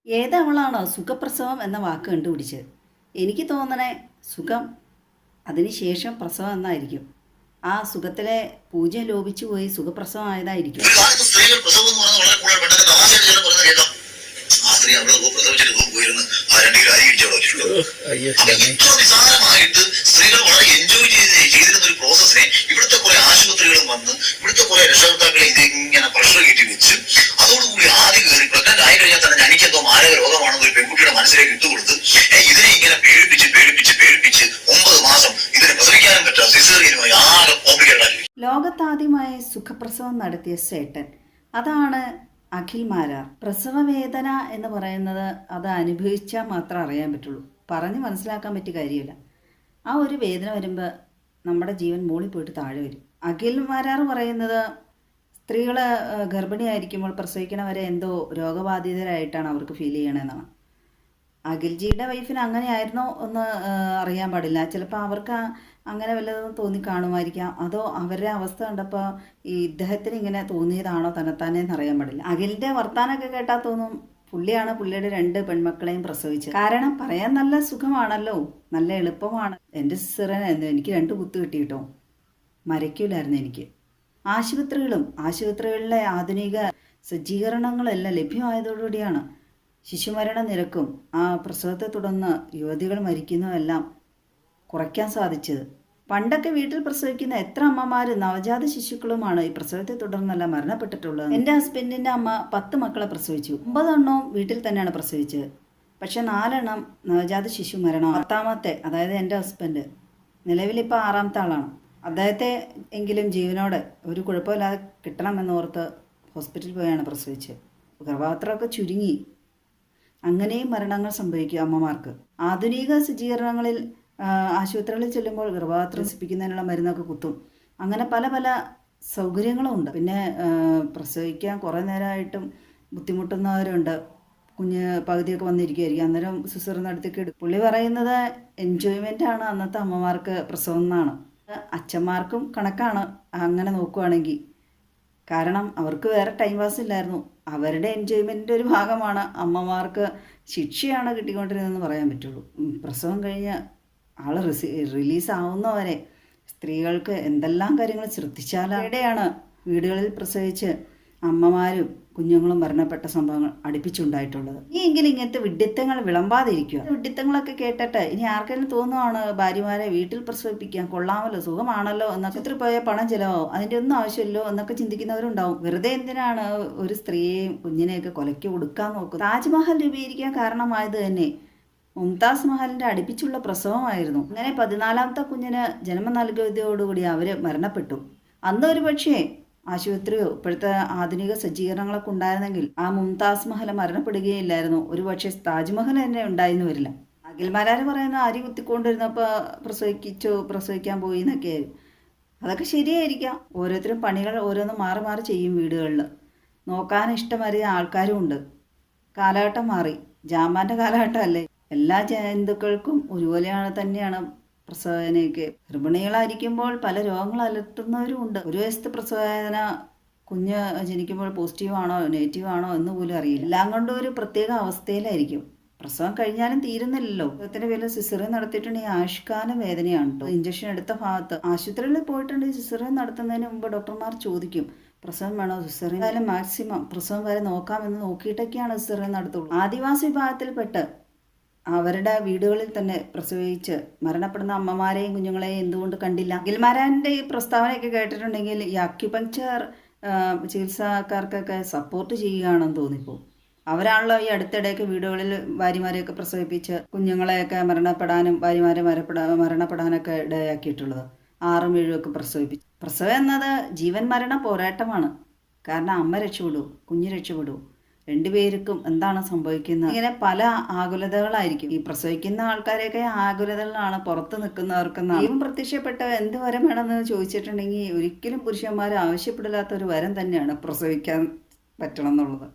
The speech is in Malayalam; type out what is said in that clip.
ഏതവളാണോ സുഖപ്രസവം എന്ന വാക്ക് കണ്ടുപിടിച്ചത്? എനിക്ക് തോന്നണേ സുഖം അതിന് ശേഷം പ്രസവം എന്നായിരിക്കും. ആ സുഖത്തിലെ പൂജ്യം ലോപിച്ചു പോയി സുഖപ്രസവം ആയതായിരിക്കും. സ്ത്രീകൾ പ്രസവം എന്ന് പറഞ്ഞാൽ വളരെ കൂടുതൽ പെട്ടെന്ന് തമാശയായിട്ട് ചില പറയുന്നത് കേൾക്കാം. ആ സ്ത്രീ അവിടെ പ്രസവിച്ചിട്ട് പോയിരുന്നു ആരെങ്കിലും അരി ഇടിച്ചോളോ. ഇത്ര നിസാരമായിട്ട് സ്ത്രീകൾ വളരെ എൻജോയ് ചെയ്തിരുന്ന ഒരു പ്രോസസ്സിനെ ഇവിടുത്തെ കുറെ ആശുപത്രികളും വന്ന് ഇവിടുത്തെ കുറെ രക്ഷകർത്താക്കളെ ഇതിങ്ങനെ പ്രഷർ കയറ്റി വെച്ച് അതോടുകൂടി ആദ്യം കയറി പ്രഗ്നന്റ് ആയി കഴിഞ്ഞാൽ തന്നെ എനിക്കെന്തോ മാരക രോഗമാണെന്ന് ഒരു പെൺകുട്ടിയുടെ മനസ്സിലേക്ക് ഇട്ടുകൊടുത്ത് ഇതിനെ ഇങ്ങനെ പേടിപ്പിച്ച് 9 മാസം ഇതിനെ പ്രസവിക്കാനും പറ്റാ സിസേറിയനുമായി ആകെ കോംപ്ലിക്കേറ്റഡ് ആയി. ലോകത്താദ്യമായി സുഖപ്രസവം നടത്തിയ സേട്ടൻ അതാണ് അഖിൽ മാരാർ. പ്രസവ വേദന എന്ന് പറയുന്നത് അത് അനുഭവിച്ചാൽ മാത്രം അറിയാൻ പറ്റുള്ളൂ, പറഞ്ഞ് മനസ്സിലാക്കാൻ പറ്റിയ കാര്യമില്ല. ആ ഒരു വേദന വരുമ്പോൾ നമ്മുടെ ജീവൻ മോളിൽ പോയിട്ട് താഴെ വരും. അഖിൽ മാരാർ പറയുന്നത് സ്ത്രീകൾ ഗർഭിണിയായിരിക്കുമ്പോൾ പ്രസവിക്കണവരെ എന്തോ രോഗബാധിതരായിട്ടാണ് അവർക്ക് ഫീൽ ചെയ്യണമെന്നാണ്. അഖിൽജിയുടെ വൈഫിന് അങ്ങനെയായിരുന്നോ എന്ന് അറിയാൻ പാടില്ല. ചിലപ്പോൾ അവർക്ക് അങ്ങനെ വല്ലതും തോന്നി കാണുമായിരിക്കാം, അതോ അവരുടെ അവസ്ഥ കണ്ടപ്പോൾ ഈ ഇദ്ദേഹത്തിന് ഇങ്ങനെ തോന്നിയതാണോ തന്നെത്താനെന്ന് അറിയാൻ പാടില്ല. അഖിലിൻ്റെ വർത്താനമൊക്കെ കേട്ടാൽ തോന്നും പുള്ളിയാണ് പുള്ളിയുടെ 2 പെൺമക്കളെയും പ്രസവിച്ചത്. കാരണം പറയാൻ നല്ല സുഖമാണല്ലോ, നല്ല എളുപ്പമാണ്. എൻ്റെ സിസ്റ്ററിന് എനിക്ക് 2 കുത്ത് കിട്ടിയിട്ടോ, മരയ്ക്കില്ലായിരുന്നു എനിക്ക്. ആശുപത്രികളിലെ ആധുനിക സജ്ജീകരണങ്ങളെല്ലാം ലഭ്യമായതോടുകൂടിയാണ് ശിശുമരണ നിരക്കും ആ പ്രസവത്തെ തുടർന്ന് യുവതികൾ മരിക്കുന്നതെല്ലാം കുറയ്ക്കാൻ സാധിച്ചത്. പണ്ടൊക്കെ വീട്ടിൽ പ്രസവിക്കുന്ന എത്ര അമ്മമാർ നവജാത ശിശുക്കളുമാണ് ഈ പ്രസവത്തെ തുടർന്നെല്ലാം മരണപ്പെട്ടിട്ടുള്ളത്. എൻ്റെ ഹസ്ബൻഡിൻ്റെ അമ്മ 10 മക്കളെ പ്രസവിച്ചു. 9 എണ്ണവും വീട്ടിൽ തന്നെയാണ് പ്രസവിച്ചത്. പക്ഷെ 4 എണ്ണം നവജാത ശിശു മരണം. 10ാമത്തെ, അതായത് എൻ്റെ ഹസ്ബൻഡ് നിലവിലിപ്പോൾ 6ാമത്തെ ആളാണ്. അദ്ദേഹത്തെ എങ്കിലും ജീവനോടെ ഒരു കുഴപ്പമില്ലാതെ കിട്ടണമെന്നോർത്ത് ഹോസ്പിറ്റലിൽ പോയാണ് പ്രസവിച്ചത്. ഗർഭപാത്രമൊക്കെ ചുരുങ്ങി, അങ്ങനെയും മരണങ്ങൾ സംഭവിക്കും അമ്മമാർക്ക്. ആധുനിക സജ്ജീകരണങ്ങളിൽ ആശുപത്രികളിൽ ചെല്ലുമ്പോൾ ഗർഭപാത്രം നശിപ്പിക്കുന്നതിനുള്ള മരുന്നൊക്കെ കുത്തും. അങ്ങനെ പല പല സൗകര്യങ്ങളും ഉണ്ട്. പിന്നെ പ്രസവിക്കാൻ കുറേ നേരമായിട്ടും ബുദ്ധിമുട്ടുന്നവരുണ്ട്. കുഞ്ഞ് പകുതിയൊക്കെ വന്നിരിക്കുമായിരിക്കും, അന്നേരം സിസർ നടത്തിയൊക്കെ എടുക്കും. പുള്ളി പറയുന്നത് എൻജോയ്മെൻ്റാണ് അന്നത്തെ അമ്മമാർക്ക് പ്രസവം എന്നാണ്. അച്ഛന്മാർക്കും കണക്കാണ് അങ്ങനെ നോക്കുകയാണെങ്കിൽ. കാരണം അവർക്ക് വേറെ ടൈം പാസ് ഇല്ലായിരുന്നു. അവരുടെ എൻജോയ്മെൻറ്റിൻ്റെ ഒരു ഭാഗമാണ്. അമ്മമാർക്ക് ശിക്ഷയാണ് കിട്ടിക്കൊണ്ടിരുന്നതെന്ന് പറയാൻ പറ്റുള്ളൂ. പ്രസവം കഴിഞ്ഞ് ആൾ റിലീസാവുന്നവരെ സ്ത്രീകൾക്ക് എന്തെല്ലാം കാര്യങ്ങൾ ശ്രദ്ധിച്ചാൽ എവിടെയാണ് വീടുകളിൽ പ്രസവിച്ച് അമ്മമാരും കുഞ്ഞുങ്ങളും മരണപ്പെട്ട സംഭവങ്ങൾ അടുപ്പിച്ചുണ്ടായിട്ടുള്ളത്. ഇനിയെങ്കിലും ഇങ്ങനത്തെ വിഡ്ഢിത്തങ്ങൾ വിളമ്പാതിരിക്കുക. വിഡ്ഢിത്തങ്ങളൊക്കെ കേട്ടിട്ട് ഇനി ആർക്കെങ്കിലും തോന്നുവാണ് ഭാര്യമാരെ വീട്ടിൽ പ്രസവിപ്പിക്കാൻ കൊള്ളാമല്ലോ, സുഖമാണല്ലോ എന്നൊക്കെ, ഇത്ര പോയ പണം ചിലവാകും, അതിൻ്റെ ഒന്നും ആവശ്യമില്ലോ എന്നൊക്കെ ചിന്തിക്കുന്നവരുണ്ടാവും. വെറുതെ എന്തിനാണ് ഒരു സ്ത്രീയെയും കുഞ്ഞിനെയൊക്കെ കൊലയ്ക്ക് കൊടുക്കാൻ നോക്കുന്നത്? താജ്മഹൽ രൂപീകരിക്കാൻ കാരണമായത് തന്നെ മുംതാസ് മഹലിൻ്റെ അടുപ്പിച്ചുള്ള പ്രസവമായിരുന്നു. അങ്ങനെ 14ാമത്തെ കുഞ്ഞിന് ജന്മം നൽകിയതോടുകൂടി അവർ മരണപ്പെട്ടു. അന്ന് ഒരു പക്ഷേ ആശുപത്രിയോ ഇപ്പോഴത്തെ ആധുനിക സജ്ജീകരണങ്ങളൊക്കെ ഉണ്ടായിരുന്നെങ്കിൽ ആ മുംതാസ് മഹൽ മരണപ്പെടുകയില്ലായിരുന്നു. ഒരു പക്ഷേ താജ്മഹൽ തന്നെ ഉണ്ടായിരുന്നു വരില്ല. അഖിൽമാരാർ പറയുന്ന അരി കുത്തിക്കൊണ്ടിരുന്നപ്പോൾ പ്രസവിക്കാൻ പോയി എന്നൊക്കെ. അതൊക്കെ ശരിയായിരിക്കാം. ഓരോരുത്തരും പണികൾ ഓരോന്നും മാറി മാറി ചെയ്യും വീടുകളിൽ. നോക്കാൻ ഇഷ്ടമറിയ ആൾക്കാരും ഉണ്ട്. കാലഘട്ടം മാറി, ജാമാൻ്റെ കാലഘട്ടമല്ലേ. എല്ലാ ജന്തുക്കൾക്കും ഒരുപോലെയാണ് തന്നെയാണ് പ്രസവവേദനയൊക്കെ. ഗർഭിണികളായിരിക്കുമ്പോൾ പല രോഗങ്ങൾ അലട്ടുന്നവരും ഉണ്ട്. ഒരു വയസ്സത്തെ പ്രസവവേദന കുഞ്ഞ് ജനിക്കുമ്പോൾ പോസിറ്റീവാണോ നെഗറ്റീവാണോ എന്ന് പോലും അറിയില്ല. എല്ലാം കൊണ്ടും ഒരു പ്രത്യേക അവസ്ഥയിലായിരിക്കും. പ്രസവം കഴിഞ്ഞാലും തീരുന്നില്ലല്ലോ. പ്രസവത്തിൻ്റെ പേരിൽ സിസേറിയൻ നടത്തിയിട്ടുണ്ടെങ്കിൽ ആയുഷ്കാല വേദനയാണ് കേട്ടോ. ഇഞ്ചക്ഷൻ എടുത്ത ഭാഗത്ത് ആശുപത്രികളിൽ പോയിട്ടുണ്ടെങ്കിൽ സിസേറിയൻ നടത്തുന്നതിന് മുമ്പ് ഡോക്ടർമാർ ചോദിക്കും പ്രസവം വേണോ, സിസേറിയൻ കാലം മാക്സിമം പ്രസവം വരെ നോക്കാമെന്ന് നോക്കിയിട്ടൊക്കെയാണ് സിസേറിയൻ നടത്തുള്ളൂ. ആദിവാസി വിഭാഗത്തിൽപ്പെട്ട് അവരുടെ വീടുകളിൽ തന്നെ പ്രസവിച്ച് മരണപ്പെടുന്ന അമ്മമാരെയും കുഞ്ഞുങ്ങളെയും എന്തുകൊണ്ട് കണ്ടില്ല? അഖിൽമാരാൻ്റെ ഈ പ്രസ്താവനയൊക്കെ കേട്ടിട്ടുണ്ടെങ്കിൽ ഈ അക്യുപങ്ക്ചർ ചികിത്സക്കാർക്കൊക്കെ സപ്പോർട്ട് ചെയ്യുകയാണെന്ന് തോന്നിപ്പോൾ. അവരാണല്ലോ ഈ അടുത്തിടെയൊക്കെ വീടുകളിൽ ഭാര്യമാരെയൊക്കെ പ്രസവിപ്പിച്ച് കുഞ്ഞുങ്ങളെയൊക്കെ മരണപ്പെടാനും ഭാര്യമാരെ മരണപ്പെടാനൊക്കെ ഇടയാക്കിയിട്ടുള്ളത്. 6ഉം 7ഉം ഒക്കെ പ്രസവിപ്പിച്ചു. പ്രസവം എന്നത് ജീവൻ മരണ പോരാട്ടമാണ്. കാരണം അമ്മ രക്ഷപ്പെടൂ, കുഞ്ഞ് രക്ഷപ്പെടൂ, 2 പേർക്കും എന്താണ് സംഭവിക്കുന്നത്? ഇങ്ങനെ പല ആകുലതകളായിരിക്കും. ഈ പ്രസവിക്കുന്ന ആൾക്കാരെയൊക്കെ ആകുലതകളാണ് പുറത്ത് നിൽക്കുന്നവർക്ക്. ദൈവം പ്രത്യക്ഷപ്പെട്ട എന്ത് വരം വേണമെന്ന് ചോദിച്ചിട്ടുണ്ടെങ്കിൽ ഒരിക്കലും പുരുഷന്മാർ ആവശ്യപ്പെടില്ലാത്ത ഒരു വരം തന്നെയാണ് പ്രസവിക്കാൻ പറ്റണം എന്നുള്ളത്.